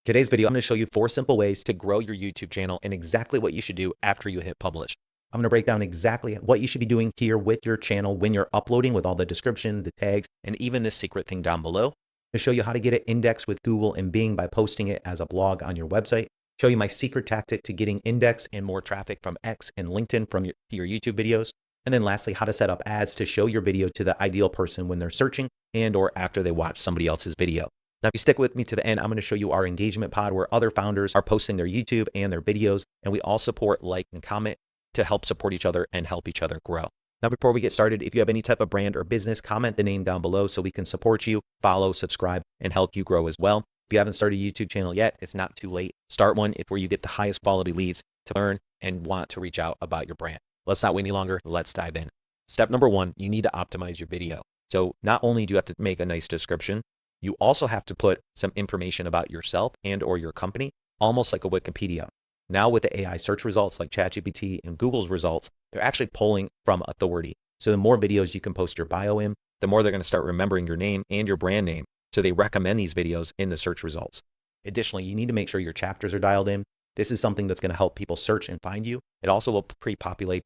Today's video, I'm going to show you 4 simple ways to grow your YouTube channel and exactly what you should do after you hit publish. I'm going to break down exactly what you should be doing here with your channel when you're uploading, with all the description, the tags, and even this secret thing down below, to show you how to get it indexed with Google and Bing by posting it as a blog on your website, show you my secret tactic to getting indexed and more traffic from X and LinkedIn from your YouTube videos, and then lastly, how to set up ads to show your video to the ideal person when they're searching and or after they watch somebody else's video. Now, if you stick with me to the end, I'm going to show you our engagement pod where other founders are posting their YouTube and their videos, and we all support, like, and comment to help support each other and help each other grow. Now, before we get started, if you have any type of brand or business, comment the name down below so we can support you, follow, subscribe, and help you grow as well. If you haven't started a YouTube channel yet, it's not too late. Start one. It's where you get the highest quality leads to learn and want to reach out about your brand. Let's not wait any longer. Let's dive in. Step number 1, you need to optimize your video. So not only do you have to make a nice description, you also have to put some information about yourself and or your company, almost like a Wikipedia. Now with the AI search results like ChatGPT and Google's results, they're actually pulling from authority. So the more videos you can post your bio in, the more they're going to start remembering your name and your brand name. So they recommend these videos in the search results. Additionally, you need to make sure your chapters are dialed in. This is something that's going to help people search and find you. It also will pre-populate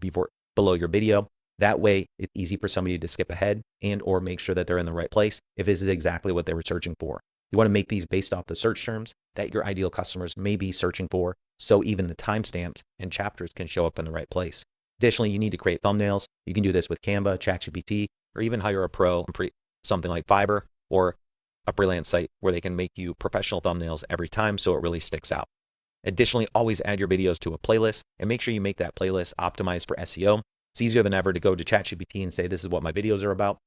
below your video. That way, it's easy for somebody to skip ahead and or make sure that they're in the right place if this is exactly what they were searching for. You want to make these based off the search terms that your ideal customers may be searching for, so even the timestamps and chapters can show up in the right place. Additionally, you need to create thumbnails. You can do this with Canva, ChatGPT, or even hire a pro, something like Fiverr or a freelance site where they can make you professional thumbnails every time so it really sticks out. Additionally, always add your videos to a playlist and make sure you make that playlist optimized for SEO. It's easier than ever to go to ChatGPT and say, this is what my videos are about.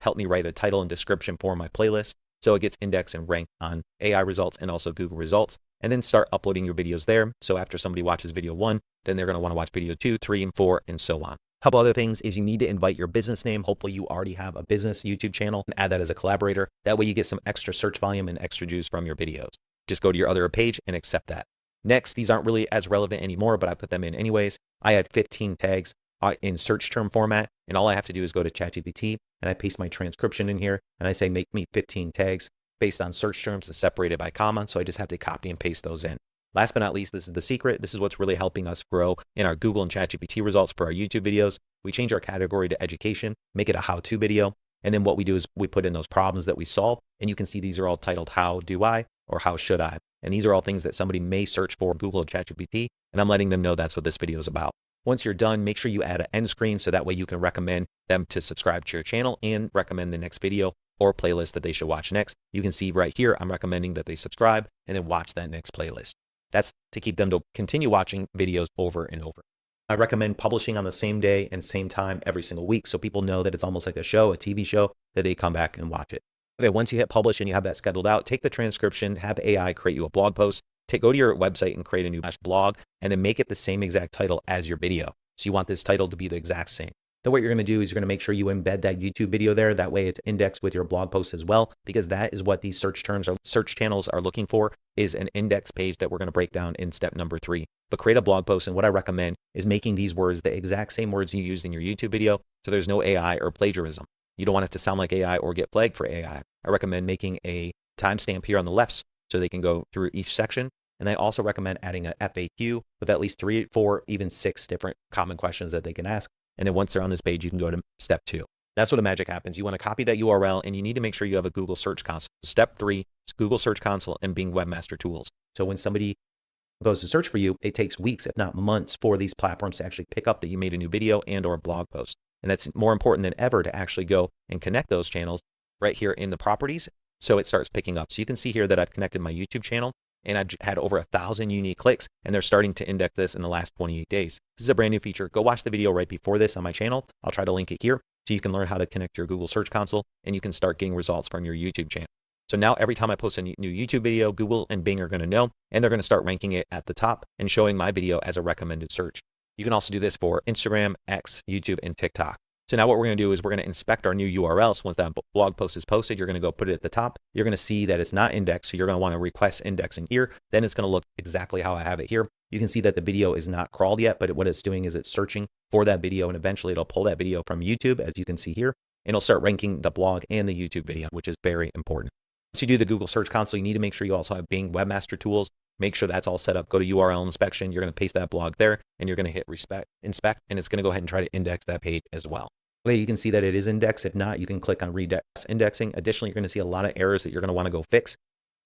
Help me write a title and description for my playlist so it gets indexed and ranked on AI results and also Google results, and then start uploading your videos there. So after somebody watches video 1, then they're going to want to watch video 2, 3, and 4, and so on. A couple other things is you need to invite your business name. Hopefully you already have a business YouTube channel and add that as a collaborator. That way you get some extra search volume and extra views from your videos. Just go to your other page and accept that. Next, these aren't really as relevant anymore, but I put them in anyways. I had 15 tags in search term format, and all I have to do is go to ChatGPT and I paste my transcription in here and I say, make me 15 tags based on search terms and separated by comma. So I just have to copy and paste those in. Last but not least, this is the secret. This is what's really helping us grow in our Google and ChatGPT results for our YouTube videos. We change our category to education, make it a how-to video. And then what we do is we put in those problems that we solve. And you can see these are all titled How Do I or How Should I? And these are all things that somebody may search for Google or ChatGPT. And I'm letting them know that's what this video is about. Once you're done, make sure you add an end screen so that way you can recommend them to subscribe to your channel and recommend the next video or playlist that they should watch next. You can see right here, I'm recommending that they subscribe and then watch that next playlist. That's to keep them to continue watching videos over and over. I recommend publishing on the same day and same time every single week so people know that it's almost like a show, a TV show, that they come back and watch it. Okay, once you hit publish and you have that scheduled out, take the transcription, have AI create you a blog post. Go to your website and create a new blog and then make it the same exact title as your video. So you want this title to be the exact same. Then what you're going to do is you're going to make sure you embed that YouTube video there. That way it's indexed with your blog post as well, because that is what these search terms or search channels are looking for, is an index page that we're going to break down in step number 3. But create a blog post, and what I recommend is making these words the exact same words you used in your YouTube video so there's no AI or plagiarism. You don't want it to sound like AI or get flagged for AI. I recommend making a timestamp here on the left so they can go through each section. And I also recommend adding a FAQ with at least 3, 4, even 6 different common questions that they can ask. And then once they're on this page, you can go to step 2. That's where the magic happens. You want to copy that URL and you need to make sure you have a Google Search Console. Step 3 is Google Search Console and Bing Webmaster tools. So when somebody goes to search for you, it takes weeks, if not months, for these platforms to actually pick up that you made a new video and or a blog post. And that's more important than ever to actually go and connect those channels right here in the properties so it starts picking up. So you can see here that I've connected my YouTube channel and I've had over 1,000 unique clicks, and they're starting to index this in the last 28 days. This is a brand new feature. Go watch the video right before this on my channel. I'll try to link it here so you can learn how to connect your Google Search Console and you can start getting results from your YouTube channel. So now every time I post a new YouTube video, Google and Bing are going to know, and they're going to start ranking it at the top and showing my video as a recommended search. You can also do this for Instagram, X, YouTube, and TikTok. So now what we're going to do is we're going to inspect our new URL. So once that blog post is posted, you're going to go put it at the top. You're going to see that it's not indexed. So you're going to want to request indexing here. Then it's going to look exactly how I have it here. You can see that the video is not crawled yet, but what it's doing is it's searching for that video, and eventually it'll pull that video from YouTube, as you can see here, and it'll start ranking the blog and the YouTube video, which is very important. Once you do the Google Search Console, you need to make sure you also have Bing Webmaster tools. Make sure that's all set up. Go to URL inspection. You're going to paste that blog there, and you're going to hit inspect, and it's going to go ahead and try to index that page as well. Okay, you can see that it is indexed. If not, you can click on Redux Indexing. Additionally, you're going to see a lot of errors that you're going to want to go fix.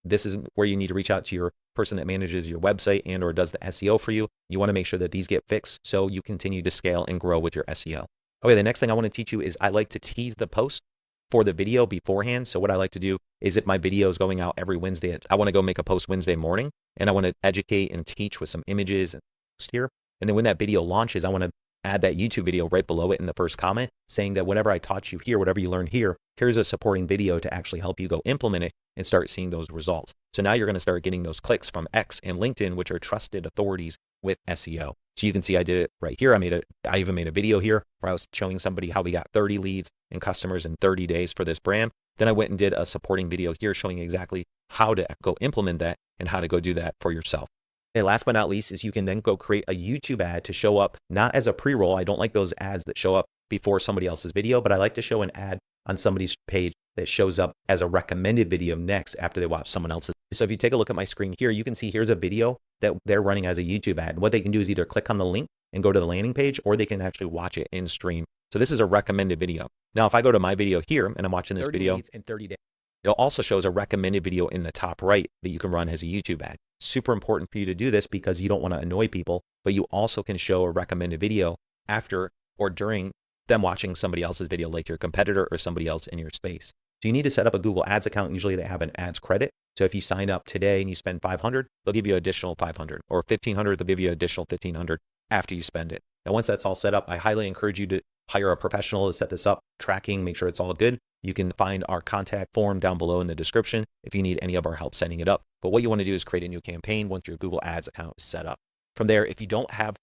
This is where you need to reach out to your person that manages your website and or does the SEO for you. You want to make sure that these get fixed so you continue to scale and grow with your SEO. Okay, the next thing I want to teach you is I like to tease the post for the video beforehand. So what I like to do is if my video is going out every Wednesday, I want to go make a post Wednesday morning, and I want to educate and teach with some images and post here. And then when that video launches, I want to add that YouTube video right below it in the first comment saying that whatever I taught you here, whatever you learned here, here's a supporting video to actually help you go implement it and start seeing those results. So now you're going to start getting those clicks from X and LinkedIn, which are trusted authorities with SEO. So you can see I did it right here. I even made a video here where I was showing somebody how we got 30 leads and customers in 30 days for this brand. Then I went and did a supporting video here showing exactly how to go implement that and how to go do that for yourself. Okay, last but not least is you can then go create a YouTube ad to show up not as a pre-roll. I don't like those ads that show up before somebody else's video, but I like to show an ad on somebody's page that shows up as a recommended video next after they watch someone else's. So if you take a look at my screen here, you can see here's a video that they're running as a YouTube ad. And what they can do is either click on the link and go to the landing page, or they can actually watch it in stream. So this is a recommended video. Now, if I go to my video here and I'm watching this video in 30 days, it also shows a recommended video in the top right that you can run as a YouTube ad. Super important for you to do this because you don't want to annoy people, but you also can show a recommended video after or during them watching somebody else's video, like your competitor or somebody else in your space. So you need to set up a Google Ads account. Usually they have an ads credit. So if you sign up today and you spend $500, they'll give you additional $500, or $1,500, they'll give you additional $1,500 after you spend it. Now, once that's all set up, I highly encourage you to hire a professional to set this up, tracking, make sure it's all good. You can find our contact form down below in the description if you need any of our help setting it up. But what you want to do is create a new campaign once your Google Ads account is set up. From there, if you don't have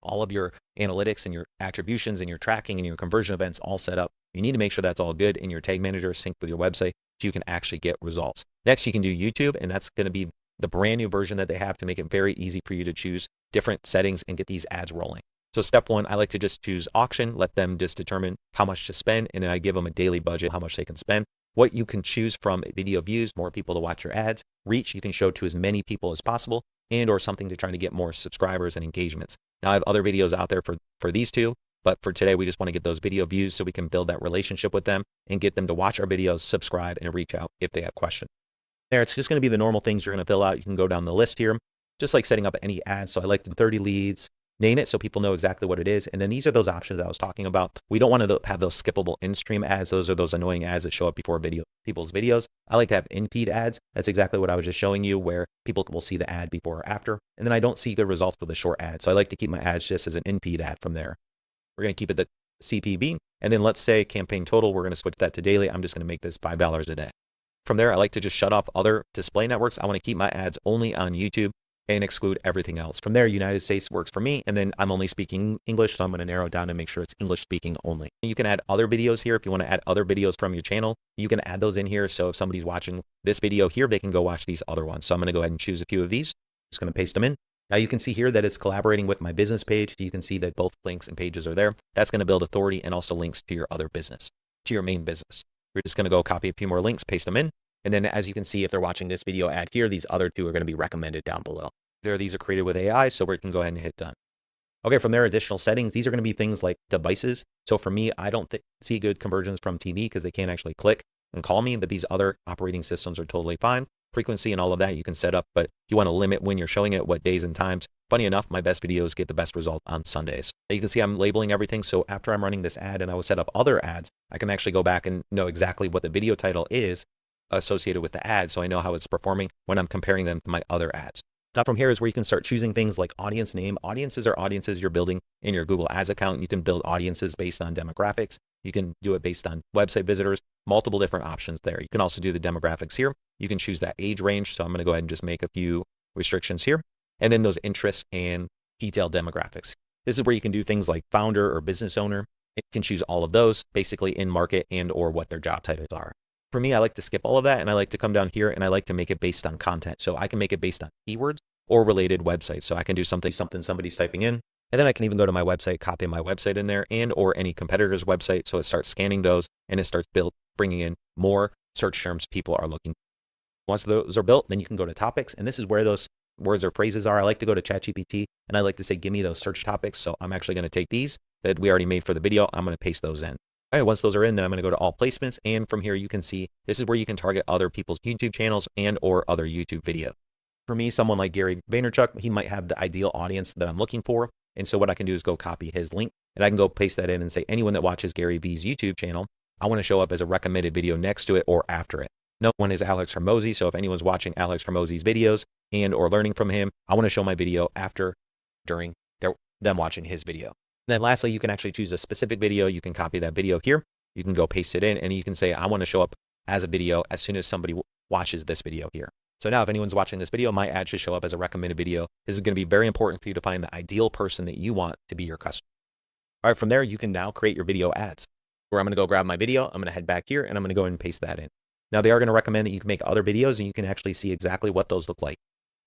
all of your analytics and your attributions and your tracking and your conversion events all set up, you need to make sure that's all good in your tag manager synced with your website so you can actually get results. Next, you can do YouTube, and that's going to be the brand new version that they have to make it very easy for you to choose different settings and get these ads rolling. So step one, I like to just choose auction, let them just determine how much to spend, and then I give them a daily budget, how much they can spend. What you can choose from video views, more people to watch your ads, reach, you can show to as many people as possible, and or something to try to get more subscribers and engagements. Now I have other videos out there for these two, but for today, we just want to get those video views so we can build that relationship with them and get them to watch our videos, subscribe, and reach out if they have questions. There, it's just going to be the normal things you're going to fill out. You can go down the list here, just like setting up any ads. So I like to 30 leads, name it so people know exactly what it is. And then these are those options that I was talking about. We don't want to have those skippable in-stream ads. Those are those annoying ads that show up before people's videos. I like to have in-feed ads. That's exactly what I was just showing you, where people will see the ad before or after. And then I don't see the results with a short ad. So I like to keep my ads just as an in-feed ad from there. We're going to keep it the CPB. And then let's say campaign total, we're going to switch that to daily. I'm just going to make this $5 a day. From there, I like to just shut off other display networks. I want to keep my ads only on YouTube and exclude everything else. From there, United States works for me, and then I'm only speaking English, so I'm going to narrow it down and make sure it's English speaking only. You can add other videos here. If you want to add other videos from your channel, you can add those in here. So if somebody's watching this video here, they can go watch these other ones. So I'm going to go ahead and choose a few of these. Just going to paste them in. Now you can see here that it's collaborating with my business page. You can see that both links and pages are there. That's going to build authority and also links to your other business, to your main business. We're just going to go copy a few more links, paste them in. And then as you can see, if they're watching this video ad here, these other two are going to be recommended down below. These are created with AI, so we can go ahead and hit done. Okay, from there, additional settings. These are going to be things like devices. So for me, I don't see good conversions from TV because they can't actually click and call me, but these other operating systems are totally fine. Frequency and all of that you can set up, but you want to limit when you're showing it, what days and times. Funny enough, my best videos get the best result on Sundays. You can see I'm labeling everything. So after I'm running this ad and I will set up other ads, I can actually go back and know exactly what the video title is associated with the ad. So I know how it's performing when I'm comparing them to my other ads. Now from here is where you can start choosing things like audience name. Audiences are audiences you're building in your Google Ads account. You can build audiences based on demographics. You can do it based on website visitors, multiple different options there. You can also do the demographics here. You can choose that age range. So I'm going to go ahead and just make a few restrictions here. And then those interests and detailed demographics. This is where you can do things like founder or business owner. You can choose all of those basically in market and or what their job titles are. For me, I like to skip all of that and I like to come down here and I like to make it based on content. So I can make it based on keywords or related websites. So I can do something somebody's typing in, and then I can even go to my website, copy my website in there and or any competitor's website. So it starts scanning those and it starts bringing in more search terms people are looking. Once those are built, then you can go to topics, and this is where those words or phrases are. I like to go to ChatGPT, and I like to say, give me those search topics. So I'm actually going to take these that we already made for the video. I'm going to paste those in. All right, once those are in, then I'm going to go to all placements. And from here, you can see this is where you can target other people's YouTube channels and or other YouTube videos. For me, someone like Gary Vaynerchuk, he might have the ideal audience that I'm looking for. And so what I can do is go copy his link, and I can go paste that in and say, anyone that watches Gary V's YouTube channel, I want to show up as a recommended video next to it or after it. No one is Alex Hormozi. So if anyone's watching Alex Hormozi's videos and or learning from him, I want to show my video after, during them watching his video. Then lastly, you can actually choose a specific video. You can copy that video here. You can go paste it in, and you can say, I want to show up as a video as soon as somebody watches this video here. So now if anyone's watching this video, my ad should show up as a recommended video. This is going to be very important for you to find the ideal person that you want to be your customer. All right, from there, you can now create your video ads. Where I'm going to go grab my video, I'm going to head back here, and I'm going to go and paste that in. Now, they are going to recommend that you can make other videos, and you can actually see exactly what those look like.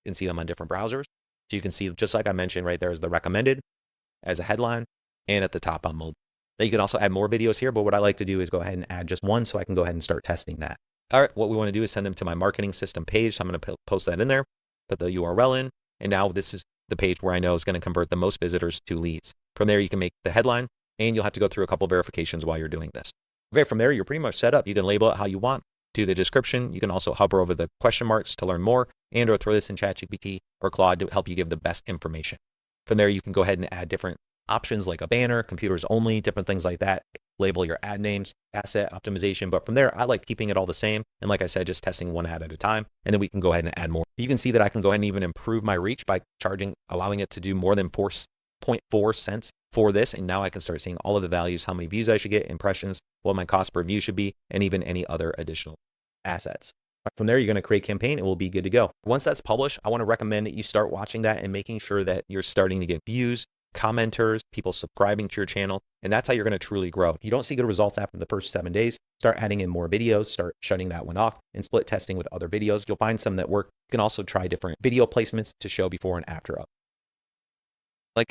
You can see them on different browsers. So you can see, just like I mentioned right there, is the recommended as a headline, and at the top on mobile. Then you can also add more videos here, but what I like to do is go ahead and add just one so I can go ahead and start testing that. All right, what we want to do is send them to my marketing system page. So I'm going to post that in there, put the URL in, and now this is the page where I know is going to convert the most visitors to leads. From there, you can make the headline, and you'll have to go through a couple of verifications while you're doing this. Okay, from there, you're pretty much set up. You can label it how you want. Do the description. You can also hover over the question marks to learn more, and or throw this in ChatGPT or Claude to help you give the best information. From there, you can go ahead and add different options like a banner, computers only, different things like that. Label your ad names, asset optimization. But from there, I like keeping it all the same. And like I said, just testing one ad at a time. And then we can go ahead and add more. You can see that I can go ahead and even improve my reach by allowing it to do more than 4.4 cents for this. And now I can start seeing all of the values, how many views I should get, impressions, what my cost per view should be, and even any other additional assets. From there, you're going to create a campaign and we'll be good to go. Once that's published, I want to recommend that you start watching that and making sure that you're starting to get views, commenters, people subscribing to your channel, and that's how you're going to truly grow. If you don't see good results after the first 7 days, start adding in more videos, start shutting that one off, and split testing with other videos. You'll find some that work. You can also try different video placements to show before and after of.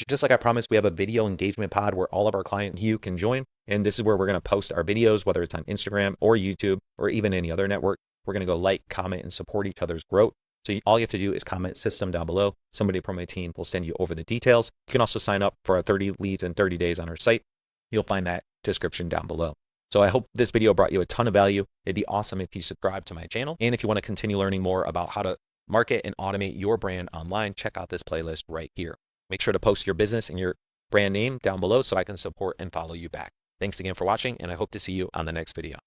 Just like I promised, we have a video engagement pod where all of our clients, you can join, and this is where we're going to post our videos, whether it's on Instagram or YouTube or even any other network. We're going to go like, comment, and support each other's growth. So all you have to do is comment system down below. Somebody from my team will send you over the details. You can also sign up for our 30 leads in 30 days on our site. You'll find that description down below. So I hope this video brought you a ton of value. It'd be awesome if you subscribe to my channel. And if you want to continue learning more about how to market and automate your brand online, check out this playlist right here. Make sure to post your business and your brand name down below so I can support and follow you back. Thanks again for watching, and I hope to see you on the next video.